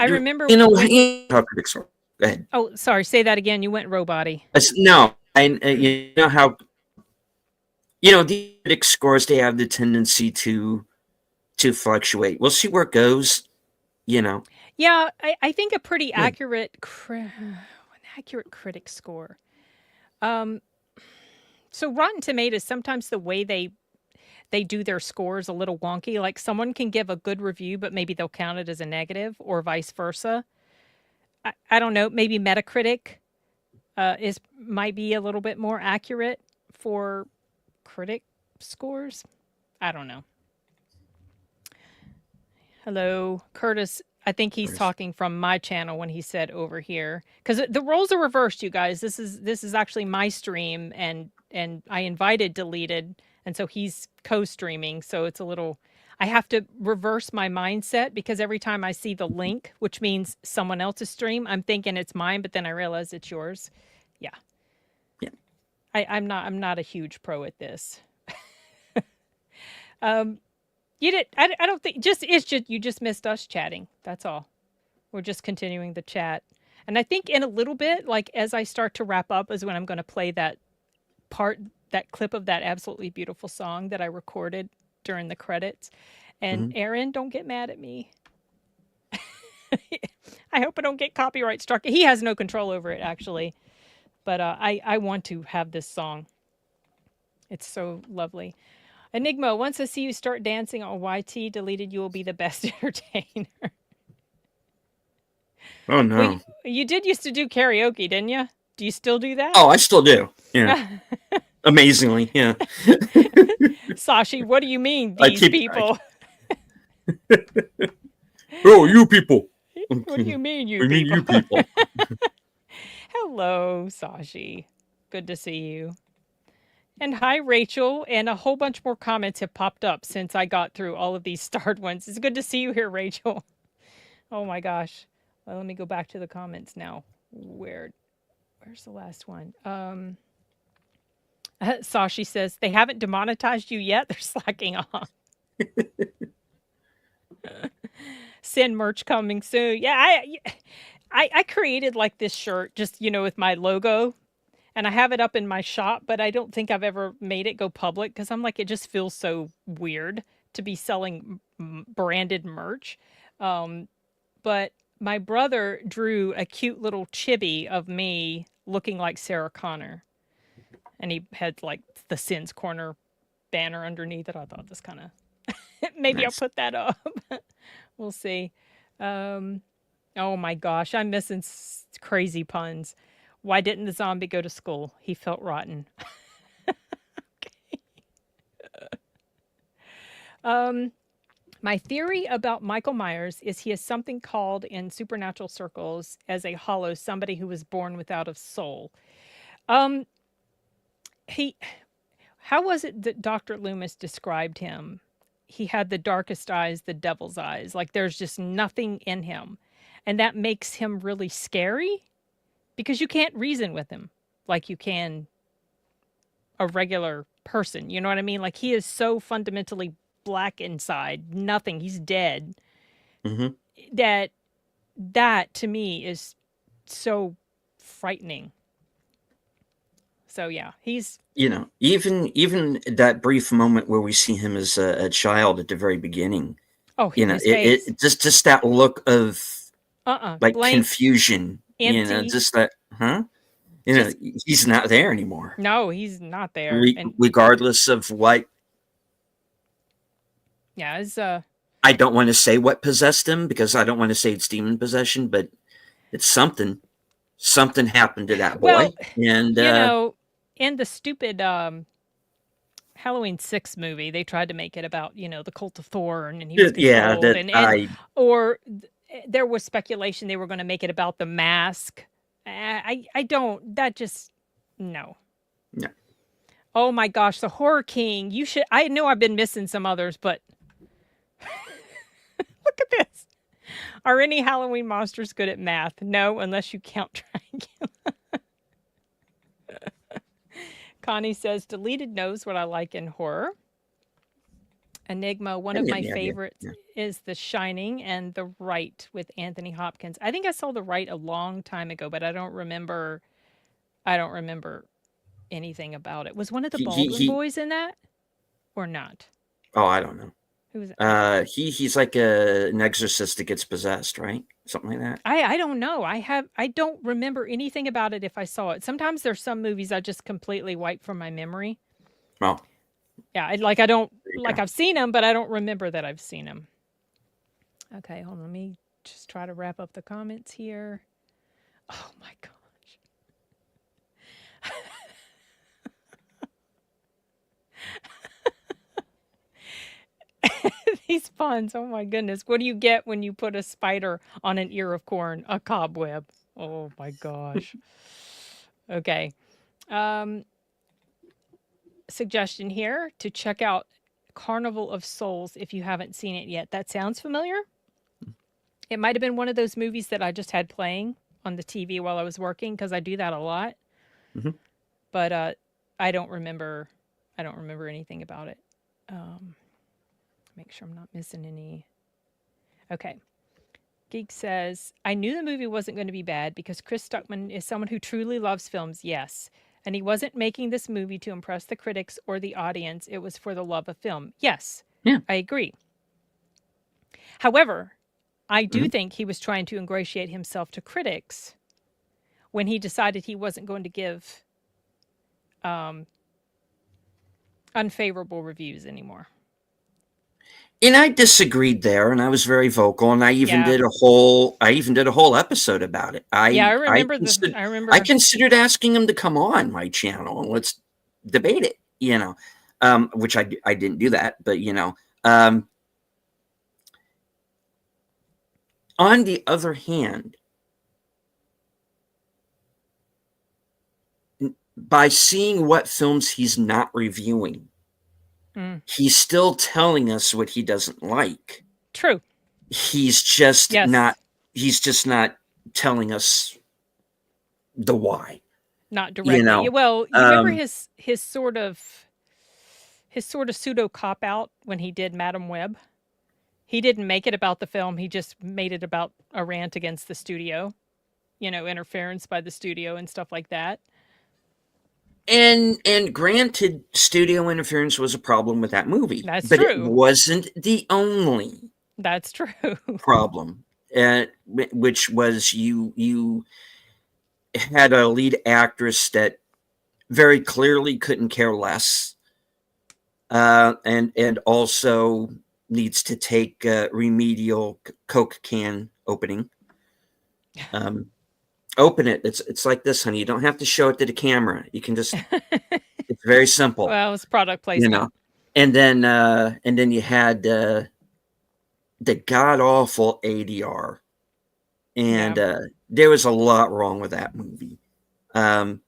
I remember when. How critics are. Go ahead. Oh, sorry. Say that again. You went robot-y. No, and you know how the critic scores, they have the tendency to fluctuate. We'll see where it goes. Yeah, I think a pretty Yeah. accurate an accurate critic score. Um, so Rotten Tomatoes, sometimes the way they do their scores a little wonky. Like someone can give a good review, but maybe they'll count it as a negative, or vice versa. I don't know. Maybe Metacritic is might be a little bit more accurate for critic scores. I don't know. Hello, Curtis. I think he's Where's- talking from my channel when he said over here, because the roles are reversed, you guys. This is actually my stream, and I invited deleted, and so he's co-streaming. So it's a little. I have to reverse my mindset because every time I see the link, which means someone else's stream, I'm thinking it's mine, but then I realize it's yours. Yeah, Yeah. I'm not a huge pro at this. You did. I don't think. It's just you just missed us chatting. That's all. We're just continuing the chat. And I think in a little bit, like as I start to wrap up, is when I'm going to play that part, that clip of that absolutely beautiful song that I recorded during the credits. And Mhm. Aaron, don't get mad at me. I hope I don't get copyright struck. He has no control over it, actually. But I want to have this song. It's so lovely. Enigma, once I see you start dancing on YT deleted, you will be the best entertainer. Oh Well, no. you did used to do karaoke, didn't you? Do you still do that? Oh, I still do. Yeah. Amazingly, yeah. Sashi, what do you mean, I these keep. people? Oh, you people. What do you mean, you We mean people? you people. Hello, Sashi. Good to see you. And hi, Rachel. And a whole bunch more comments have popped up since I got through all of these starred ones. It's good to see you here, Rachel. Oh my gosh. Well, let me go back to the comments now. Where's the last one? Sashi says they haven't demonetized you yet. They're slacking off. Send merch coming soon. Yeah, I created like this shirt just with my logo, and I have it up in my shop, but I don't think I've ever made it go public because I'm like it just feels so weird to be selling branded merch. But my brother drew a cute little chibi of me looking like Sarah Connor, and he had like the Sins Corner banner underneath it. I thought this kind of maybe I'll Nice. put that up. We'll see. Um, oh my gosh, I'm missing crazy puns. Why didn't the zombie go to school? He felt rotten. Um, my theory about Michael Myers is he is something called in supernatural circles as a hollow, somebody who was born without a soul. Um, he, how was it that Dr. Loomis described him? He had the darkest eyes, the devil's eyes. Like there's just nothing in him. And that makes him really scary because you can't reason with him like you can a regular person. You know what I mean? Like he is so fundamentally black inside, nothing. He's dead. Mm-hmm. That to me is so frightening. So yeah, he's Even that brief moment where we see him as a child at the very beginning, his face. it just that look of like Blank, confusion, empty. just that, huh? Just He's not there anymore. no, he's not there. And Regardless of what, yeah, it's I don't want to say what possessed him because I don't want to say it's demon possession, but it's something. Something happened to that boy, well, and in the stupid Halloween 6 movie, they tried to make it about, the cult of Thorn and he was yeah, controlled that and or there was speculation they were going to make it about the mask. I don't that just no. No. Oh my gosh, the Horror King. You should I know I've been missing some others, but look at this. Are any Halloween monsters good at math? No, unless you count Dracula. Connie says, deleted knows what I like in horror. Enigma, one of my favorites is The Shining and The Right with Anthony Hopkins. I think I saw The Right a long time ago, but I don't remember anything about it. Was one of the Baldwin boys in that? Or not? Oh, I don't know. Who was it? He's like an exorcist that gets possessed, right? Something like that. I don't know. I don't remember anything about it if I saw it. Sometimes there's some movies I just completely wipe from my memory. Oh. Yeah, I don't I've seen them, but I don't remember that I've seen them. Okay, hold on. Let me just try to wrap up the comments here. Oh my gosh. these puns. Oh my goodness. What do you get when you put a spider on an ear of corn? A cobweb. Oh my gosh. Okay. Um, Suggestion here to check out Carnival of Souls if you haven't seen it yet. That sounds familiar. It might have been one of those movies that I just had playing on the TV while I was working because I do that a lot. Mhm. But I don't remember. I don't remember anything about it. Um, make sure I'm not missing any. Okay. Geek says, I knew the movie wasn't going to be bad because Chris Stuckman is someone who truly loves films, yes. And he wasn't making this movie to impress the critics or the audience. It was for the love of film. Yes, Yeah. I agree. However, I do Mhm. think he was trying to ingratiate himself to critics when he decided he wasn't going to give um, unfavorable reviews anymore. And I disagreed there, and I was very vocal, and I even Yeah. did a whole episode about it. Yeah, I I remember considered I I remember. considered asking him to come on my channel and let's debate it, which I didn't do that, but on the other hand, by seeing what films he's not reviewing, Mm, he's still telling us what he doesn't like. true. He's just not Yes. he's just not telling us the why. Not You directly. know, Well, you remember um, his sort of pseudo cop out when he did Madam Web? He didn't make it about the film, he just made it about a rant against the studio, interference by the studio and stuff like that. and granted, studio interference was a problem with that movie, That's but it true. wasn't the only That's true. problem. Which was you had a lead actress that very clearly couldn't care less, and also needs to take remedial Coke can opening. Um, Open it. It's like this, honey. You don't have to show it to the camera. You can just. It's very simple, Well, it's product you placement. know. And then you had the god awful ADR, Yeah. and there was a lot wrong with that movie. Um,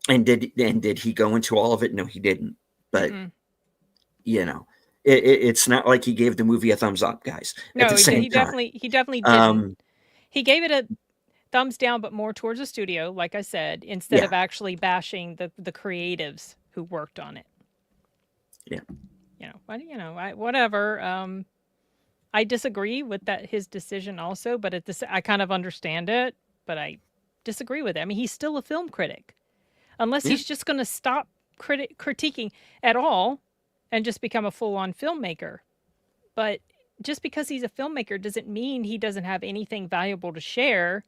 and did he go into all of it? No, he didn't. But Mm-mm. you know, it's not like he gave the movie a thumbs up, guys. At No, the same time, he definitely didn't. um, He gave it a thumbs down, but more towards the studio, like I said, instead yeah, of actually bashing the creatives who worked on it. yeah, Whatever. I disagree with that his decision also, but I kind of understand it, but I disagree with it. I mean, he's still a film critic, unless yeah. he's just going to stop critiquing at all and just become a full-on filmmaker. But just because he's a filmmaker doesn't mean he doesn't have anything valuable to share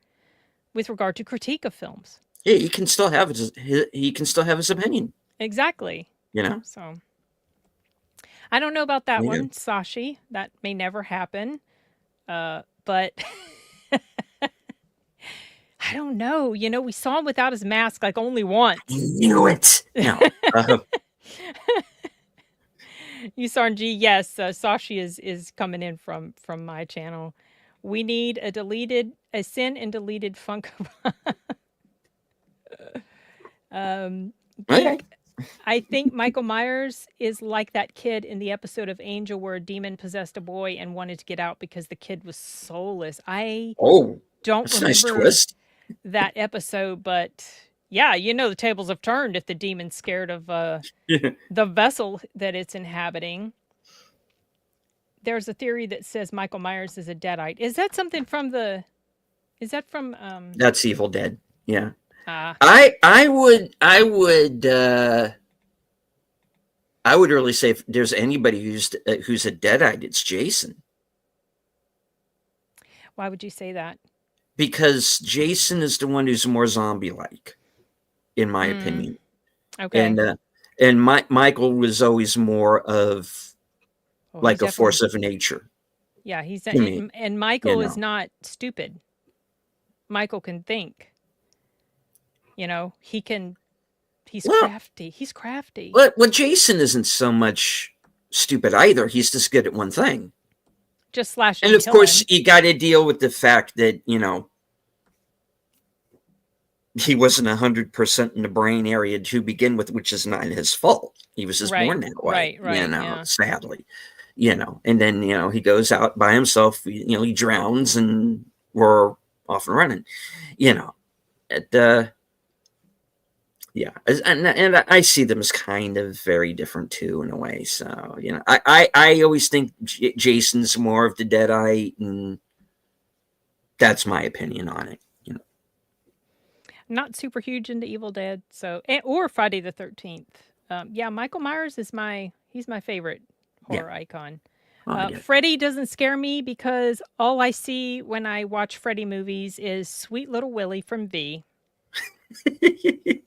with regard to critique of films. Yeah, he can still have his opinion. Exactly. You know. So I don't know about that Yeah. one, Sashi. That may never happen. But I don't know. We saw him without his mask like only once. Knew it. No. Usarng, yes, Sashi is coming in from my channel. We need a sin and deleted Funko. Okay. Geek, I think Michael Myers is like that kid in the episode of Angel where a demon possessed a boy and wanted to get out because the kid was soulless. I Oh, don't that's a nice remember twist. that episode, but yeah, the tables have turned if the demon's scared of the vessel that it's inhabiting. There's a theory that says Michael Myers is a deadite. Is that something from the? Is that from? That's Evil Dead. Yeah. Ah, I would really say if there's anybody who's a deadite, it's Jason, why would you say that? because Jason is the one who's more zombie-like, in my Mm, opinion, okay. and Michael was always more of Well, he's like a definitely. force of nature Yeah, he's to me. and You Michael is know. not stupid. Michael can think. He can. He's Well, crafty. He's crafty. well, Jason isn't so much stupid either. He's just good at one thing. just slashing And and of course, killing. you got to deal with the fact that, he wasn't 100% in the brain area to begin with, which is not his fault. He was just born Right, that way, right, yeah. sadly. And then, he goes out by himself, he drowns and we're off and running, It, yeah, and I see them as kind of very different too in a way. So I always think Jason's more of the Deadite, and that's my opinion on it. Not super huge into Evil Dead, so or Friday the 13th. Yeah, Michael Myers is he's my favorite Yeah, horror icon. oh, I get Freddy doesn't scare me because all I see when I watch Freddy movies is sweet little Willie from V. it.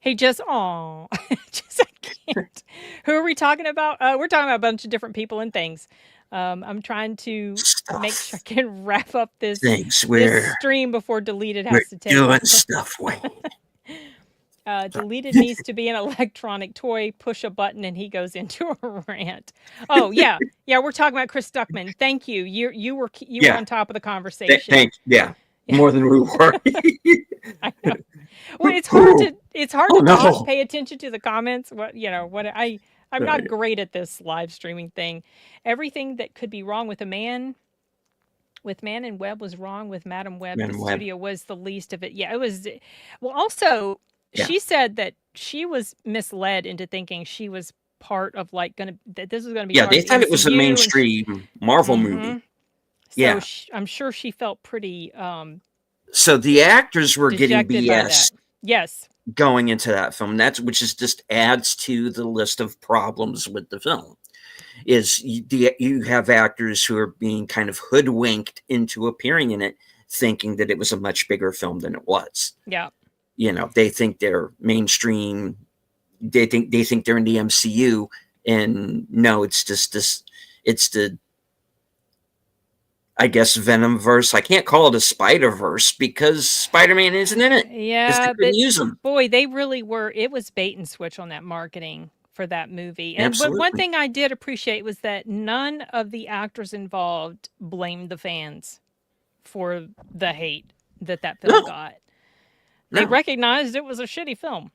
He just, aw, just I can't. Who are we talking about? We're talking about a bunch of different people and things. I'm trying to make sure Stuff, I can wrap up things. this We're stream before Deleted we're has to take doing over. stuff, Wayne. Deleted needs to be an electronic toy. Push a button and he goes into a rant. Oh yeah, yeah. We're talking about Chris Stuckman. Thank you. You were Yeah, on top of the conversation. thanks. Yeah, Yeah, more than we were. I know. Well, Oh it's hard to not no! pay attention to the comments. I'm not Right. great at this live streaming thing. Everything that could be wrong with Man and Webb was wrong with Madam Webb. The Man Web. studio was the least of it. Yeah, it was. Well, also, Yeah, she said that she was misled into thinking she was part of that this was gonna be yeah. part They of the thought it was a MCU, and mainstream Marvel hmm movie. so Yeah. I'm sure she felt pretty So the actors were getting dejected by that. BS Yes. going into that film. Which is just adds to the list of problems with the film. Is you have actors who are being kind of hoodwinked into appearing in it, thinking that it was a much bigger film than it was. Yeah. They think they're mainstream. They think they're in the MCU, and no, it's just this. It's the, I guess, Venom verse. I can't call it a Spider Verse because Spider-Man isn't in it because they Yeah, couldn't but use him. boy, they really were. It was bait and switch on that marketing for that movie. And but one Absolutely. thing I did appreciate was that none of the actors involved blamed the fans for the hate that film No, got. They no, recognized it was a shitty film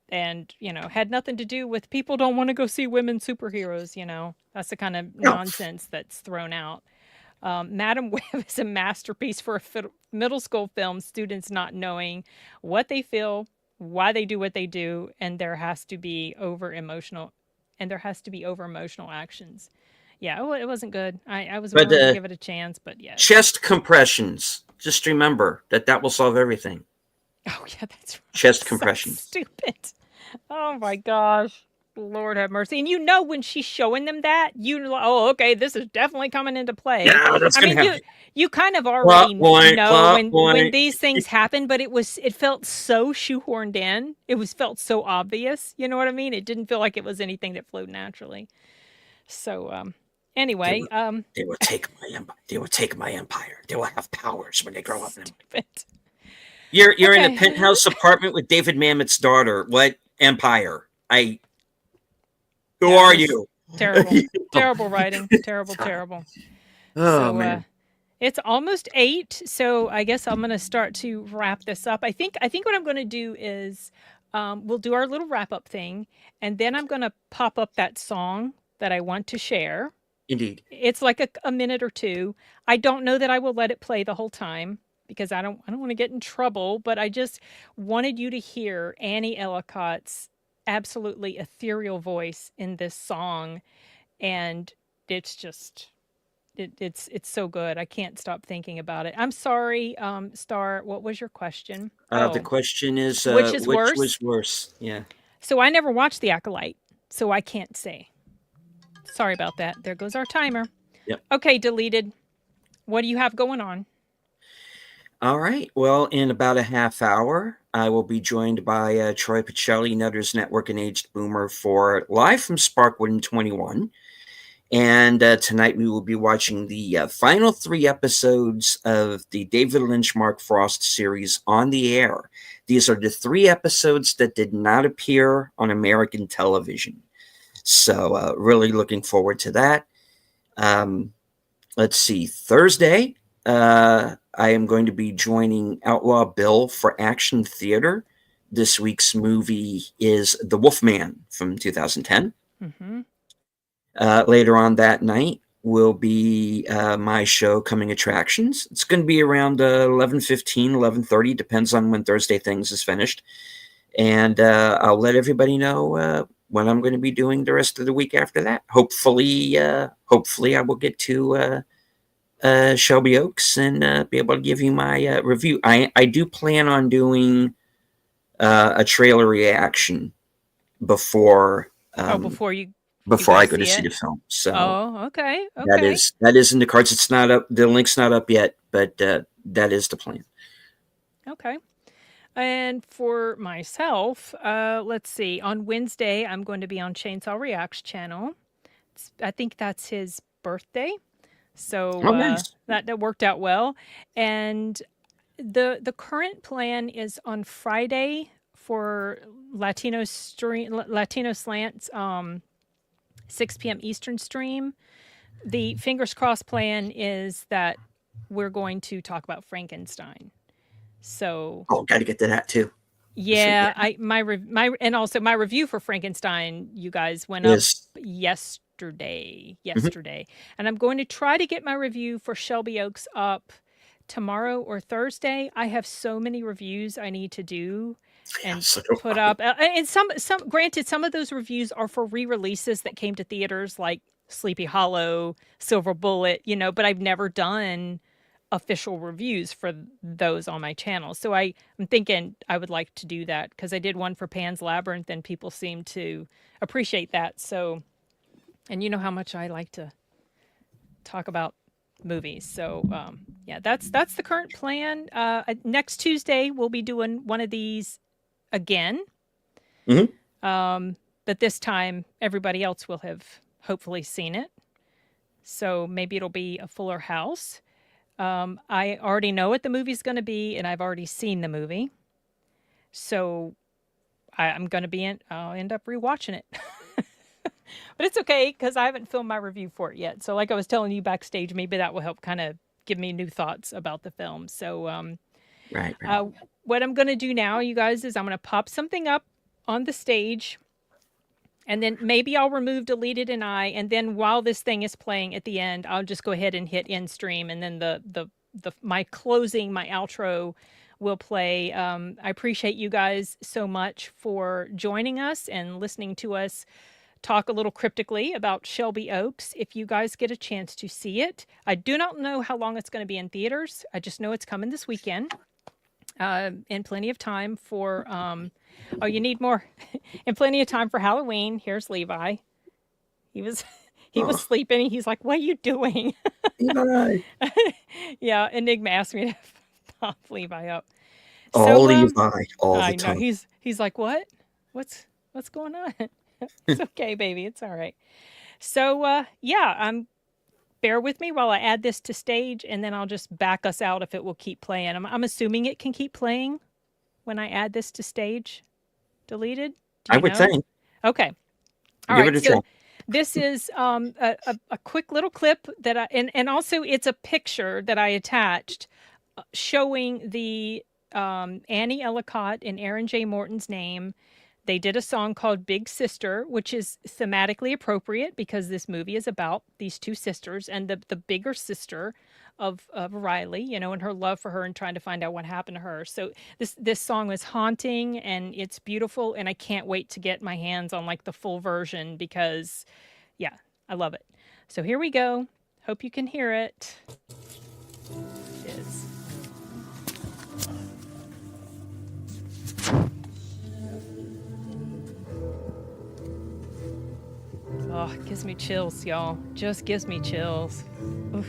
and, had nothing to do with people don't want to go see women superheroes. That's the kind of no. nonsense that's thrown out. Madam Web is a masterpiece for a middle school film, students not knowing what they feel, why they do what they do, and there has to be over emotional actions. Yeah, it wasn't good. I was But willing to give it a chance, but yeah, it's just chest compressions. Just remember that will solve everything. oh yeah, that's right. Chest So compressions. stupid. Oh my gosh. Lord have mercy. And when she's showing them that, oh, okay, this is definitely coming into play. Yeah, that's I gonna mean, happen. you kind of Plot already point. know Plot when point. these things happen, but it felt so shoehorned in. Felt so obvious. You know what I mean? It didn't feel like it was anything that flowed naturally. So They anyway, will, they will take my empire. They will take my empire. They will have powers when they grow up. stupid. You're in a Okay. penthouse apartment with David Mamet's daughter. What empire? Who Yeah, it are was you? terrible. Terrible writing. Terrible. Oh So man. it's almost 8, so I guess I'm gonna start to wrap this up. I think what I'm gonna do is we'll do our little wrap up thing, and then I'm gonna pop up that song that I want to share. Indeed. It's like a minute or two. I don't know that I will let it play the whole time because I don't want to get in trouble, but I just wanted you to hear Annie Ellicott's absolutely ethereal voice in this song, and it's just it's so good. I can't stop thinking about it. I'm sorry, Star. What was your question? The Oh, question is, which is which was worse? worse? Yeah. So I never watched The Acolyte, so I can't say. Sorry about that. There goes our timer. Yep. Okay, Deleted. What do you have going on? All right. Well, in about a half hour, I will be joined by Troy Pacelli, Nutters Network and Aged Boomer, for Live from Sparkwood in 21. And tonight we will be watching the final 3 episodes of the David Lynch Mark Frost series On the Air. These are the 3 episodes that did not appear on American television. So really looking forward to that. let's see, Thursday, I am going to be joining Outlaw Bill for Action Theater. This week's movie is The Wolfman from 2010. Mm-hmm. Later on that night will be my show, Coming Attractions. It's going to be around 11:15, 11:30, depends on when Thursday Things is finished. And I'll let everybody know what I'm going to be doing the rest of the week after that. Hopefully I will get to Shelby Oaks and be able to give you my review. I do plan on doing a trailer reaction before Before you I go go to see see it. the film. So Oh, okay, that okay, is in the cards. It's not up. The link's not up yet, but that is the plan. okay. And for myself, let's see. On Wednesday, I'm going to be on Chainsaw Reacts channel. I think that's his birthday, so Oh, nice. that worked out well. And the current plan is on Friday for Latino Slants 6 p.m. Eastern stream. The fingers crossed plan is that we're going to talk about Frankenstein. So Oh, got to get to that too. So yeah, yeah, my and also my review for Frankenstein, you guys, went up is yesterday. mhm. Yesterday. And I'm going to try to get my review for Shelby Oaks up tomorrow or Thursday. I have so many reviews I need to do Yeah, and so do put I. up. And some granted, some of those reviews are for re-releases that came to theaters like Sleepy Hollow, Silver Bullet, but I've never done official reviews for those on my channel. So I'm thinking I would like to do that because I did one for Pan's Labyrinth and people seem to appreciate that. So, and you know how much I like to talk about movies. So, yeah, that's the current plan. Next Tuesday we'll be doing one of these again. Mhm. But this time everybody else will have hopefully seen it. So maybe it'll be a fuller house. I already know what the movie's going to be, and I've already seen the movie. So I'm going to I'll end up rewatching it. But it's okay because I haven't filmed my review for it yet. So, like I was telling you backstage, maybe that will help kind of give me new thoughts about the film. So, Right, right. uh, what I'm going to do now, you guys, is I'm going to pop something up on the stage. And then maybe I'll remove deleted and and then while this thing is playing at the end, I'll just go ahead and hit end stream, and then my closing, my outro will play. I appreciate you guys so much for joining us and listening to us talk a little cryptically about Shelby Oaks. If you guys get a chance to see it, I do not know how long it's going to be in theaters. I just know it's coming this weekend. And plenty of time for oh, you need more. And plenty of time for Halloween. Here's Levi. He was he was Oh, sleeping. He's like, "What are you doing?" Levi. Yeah, Enigma asked me to pop Levi up. All So Levi, all the I know time. he's like, "What? What's going on?" It's okay, baby. It's all right. So yeah, bear with me while I add this to stage, and then I'll just back us out if it will keep playing. I'm assuming it can keep playing when I add this to stage. Deleted? Do I you would know? think. Okay. All Give it right. a try. So this is a quick little clip that and also it's a picture that I attached showing the Annie Ellicott and Aaron J. Morton's name. They did a song called Big Sister, which is thematically appropriate because this movie is about these two sisters and the bigger sister of Riley, and her love for her and trying to find out what happened to her. So this song is haunting and it's beautiful, and I can't wait to get my hands on like the full version because yeah, I love it. So here we go. Hope you can hear it. It is. Oh, it gives me chills, y'all. Just gives me chills. Oof.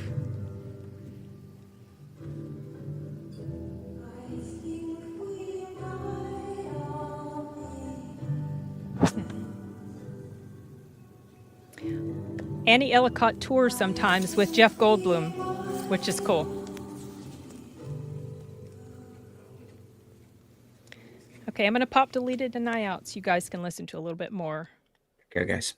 Annie Ellicott tours sometimes with Jeff Goldblum, which is cool. Okay, I'm going to pop deleted and I out so you guys can listen to a little bit more. Okay, guys.